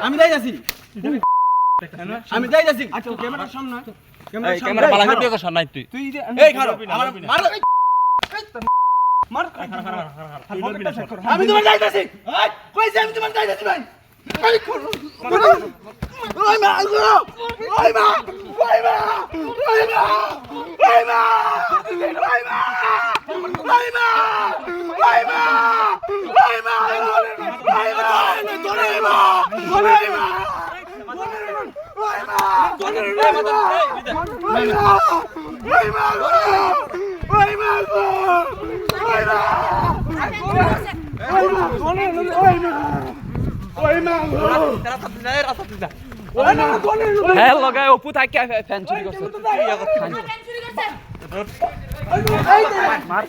আমি যাইতাছি আমি যাইতাছি আচ্ছা ক্যামেরার সামনে ক্যামেরা বালা করে দিও সামনে তুই এই খারাপ আমার মার মার আমি তোমার যাইতাছি কইছি আমি তোমার যাইতাছি ভাই ওই মা ওই মা ওই মা ওই মা ওই মা ওই মা ওই মা ওই মা ওই মা ওই মা হ্যালো গাই অপু থাকে ফ্যান চুরি করছে মার